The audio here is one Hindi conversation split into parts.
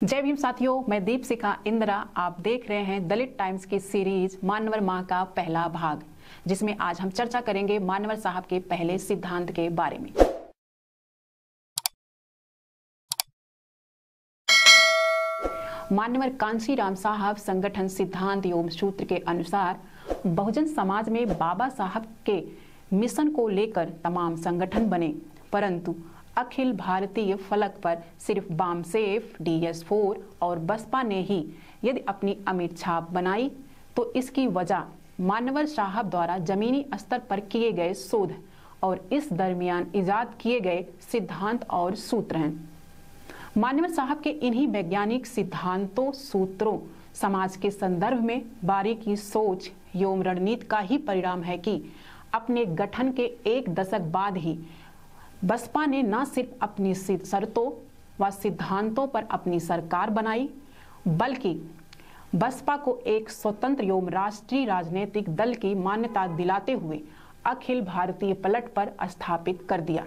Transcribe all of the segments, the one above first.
जय भीम साथियों, मैं दीपशिखा इंदिरा। आप देख रहे हैं दलित टाइम्स की सीरीज मानवर माह का पहला भाग, जिसमें आज हम चर्चा करेंगे मानवर साहब के पहले सिद्धांत के बारे में। मान्यवर कांशीराम साहब संगठन सिद्धांत एवं सूत्र के अनुसार बहुजन समाज में बाबा साहब के मिशन को लेकर तमाम संगठन बने, परंतु अखिल भारतीय फलक पर सिर्फ बामसेफ, DS4 और बसपा ने ही यदि अपनी अमिट छाप बनाई, तो इसकी वजह मान्यवर साहब द्वारा जमीनी स्तर पर किए गए शोध और इस दरमियान इजाद किए गए सिद्धांत और सूत्र हैं। मान्यवर साहब के इन्हीं वैज्ञानिक सिद्धांतों सूत्रों समाज के संदर्भ में बारीकी सोच एवं रणनीति का ही परिणाम है कि अपने गठन के एक दशक बाद ही बसपा ने न सिर्फ अपनी शर्तों व सिद्धांतों पर अपनी सरकार बनाई, बल्कि बसपा को एक स्वतंत्र एवं राष्ट्रीय राजनीतिक दल की मान्यता दिलाते हुए अखिल भारतीय पलट पर स्थापित कर दिया।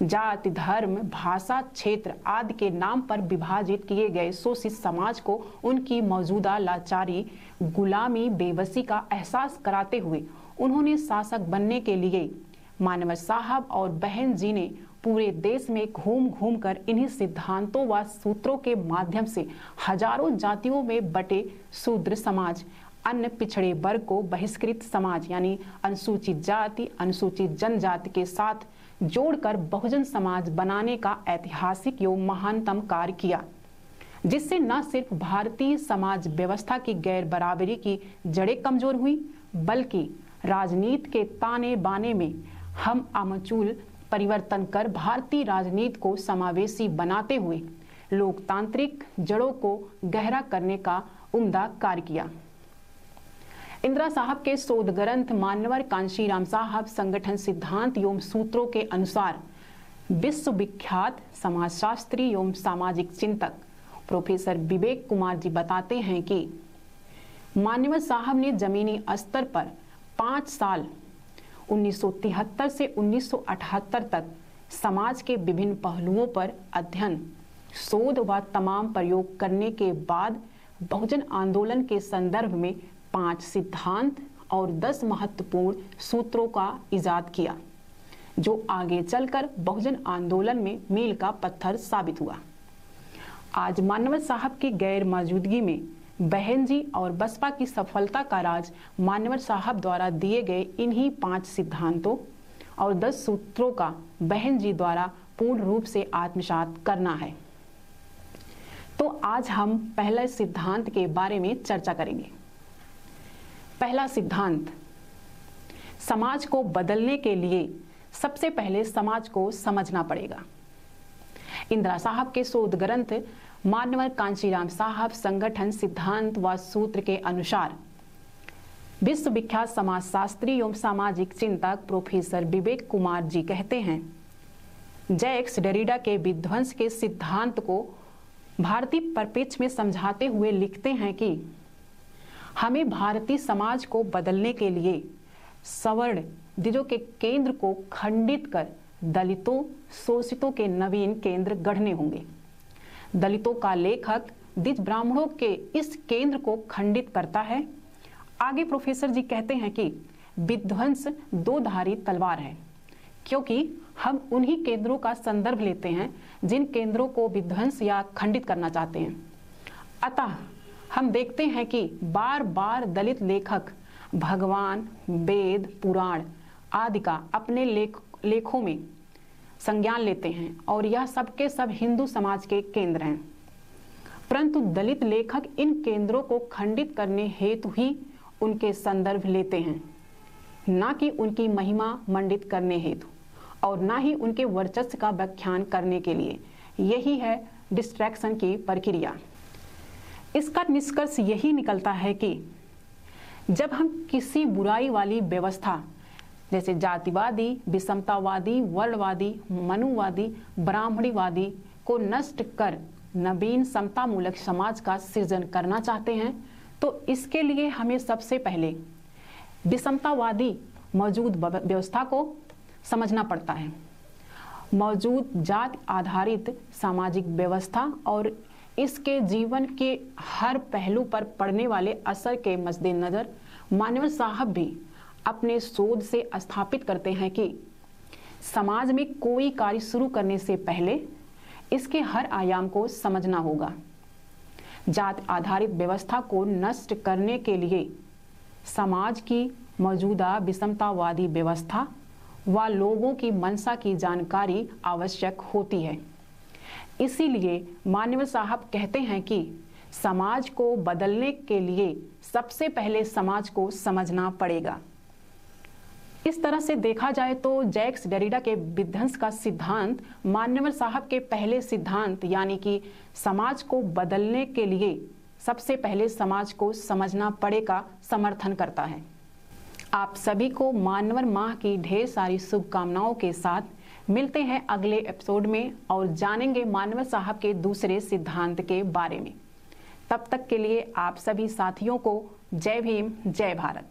जाति, धर्म, भाषा, क्षेत्र आदि के नाम पर विभाजित किए गए शोषित समाज को उनकी मौजूदा लाचारी, गुलामी, बेबसी का एहसास कराते हुए उन्होंने शासक बनने के लिए मान्यवर साहब और बहन जी ने पूरे देश में घूम घूम कर इन्हीं सिद्धांतों व सूत्रों के माध्यम से हजारों जातियों में बटे शूद्र समाज, अन्य पिछड़े वर्ग को बहिष्कृत समाज यानी अनुसूचित जाति, अनुसूचित जनजाति के साथ जोड़कर बहुजन समाज बनाने का ऐतिहासिक एवं महानतम कार्य किया, जिससे न सिर्फ भारतीय समाज व्यवस्था की गैर बराबरी की जड़ें कमजोर हुई, बल्कि राजनीति के ताने बाने में हम आमूल परिवर्तन कर भारतीय राजनीति को समावेशी बनाते हुए लोकतांत्रिक जड़ों को गहरा करने का उम्दा कार्य किया। इंदिरा साहब के शोध ग्रंथ मान्यवर कांशीराम साहब संगठन सिद्धांत एवं सूत्रों के अनुसार विश्वविख्यात समाजशास्त्री एवं सामाजिक चिंतक प्रोफेसर विवेक कुमार जी बताते हैं कि मान्यवर साहब ने जमीनी स्तर पर 5 साल 1973 से 1978 तक समाज के विभिन्न पहलुओं पर अध्ययन, शोध व तमाम प्रयोग करने के बाद बहुजन आंदोलन के संदर्भ में 5 सिद्धांत और 10 महत्वपूर्ण सूत्रों का इजाद किया, जो आगे चलकर बहुजन आंदोलन में मील का पत्थर साबित हुआ। आज मान्यवर साहब की गैर मौजूदगी में बहन जी और बसपा की सफलता का राज मान्यवर साहब द्वारा दिए गए इन्हीं 5 सिद्धांतों और 10 सूत्रों का बहन जी द्वारा पूर्ण रूप से आत्मसात करना है। तो आज हम पहले सिद्धांत के बारे में चर्चा करेंगे। पहला सिद्धांत, समाज को बदलने के लिए सबसे पहले समाज को समझना पड़ेगा। इंदिरा साहब के शोध ग्रंथ मान्यवर कांशीराम साहब संगठन सिद्धांत व सूत्र के अनुसार विश्वविख्यात समाजशास्त्री एवं सामाजिक चिंतक प्रोफेसर विवेक कुमार जी कहते हैं, जैक्स डेरिडा के विध्वंस के सिद्धांत को भारतीय परिप्रेक्ष्य में समझाते हुए लिखते हैं कि हमें भारतीय समाज को बदलने के लिए सवर्ण द्विजों के केंद्र को खंडित कर दलितों, शोषितों के नवीन केंद्र गढ़ने होंगे। दलितों का लेखक द्विज ब्राह्मणों के इस केंद्र को खंडित करता है। आगे प्रोफेसर जी कहते हैं कि विध्वंस 2-धारी तलवार है, क्योंकि हम उन्हीं केंद्रों का संदर्भ लेते हैं जिन केंद्रों को विध्वंस या खंडित करना चाहते हैं। अतः हम देखते हैं कि बार बार दलित लेखक भगवान, वेद, पुराण आदि का अपने लेखों में संज्ञान लेते हैं और यह सबके सब हिंदू समाज के केंद्र हैं, परंतु दलित लेखक इन केंद्रों को खंडित करने हेतु ही उनके संदर्भ लेते हैं, ना कि उनकी महिमा मंडित करने हेतु और ना ही उनके वर्चस्व का व्याख्यान करने के लिए। यही है डिस्ट्रैक्शन की प्रक्रिया। इसका निष्कर्ष यही निकलता है कि जब हम किसी बुराई वाली व्यवस्था जैसे जातिवादी, विषमतावादी, वर्णवादी, मनुवादी, ब्राह्मणीवादी को नष्ट कर नवीन समतामूलक समाज का सृजन करना चाहते हैं, तो इसके लिए हमें सबसे पहले विषमतावादी मौजूद व्यवस्था को समझना पड़ता है। मौजूद जाति आधारित सामाजिक व्यवस्था और इसके जीवन के हर पहलू पर पड़ने वाले असर के मद्देनजर मान्यवर साहब भी अपने शोध से स्थापित करते हैं कि समाज में कोई कार्य शुरू करने से पहले इसके हर आयाम को समझना होगा। जात आधारित व्यवस्था को नष्ट करने के लिए समाज की मौजूदा विषमतावादी व्यवस्था व लोगों की मंशा की जानकारी आवश्यक होती है। इसीलिए मान्यवर साहब कहते हैं कि समाज को बदलने के लिए सबसे पहले समाज को समझना पड़ेगा। इस तरह से देखा जाए तो जैक्स डेरिडा के विध्वंस का सिद्धांत मान्यवर साहब के पहले सिद्धांत यानी कि समाज को बदलने के लिए सबसे पहले समाज को समझना पड़ेगा समर्थन करता है। आप सभी को मान्यवर माह की ढेर सारी शुभकामनाओं के साथ मिलते हैं अगले एपिसोड में और जानेंगे मान्यवर साहब के दूसरे सिद्धांत के बारे में। तब तक के लिए आप सभी साथियों को जय भीम, जय भारत।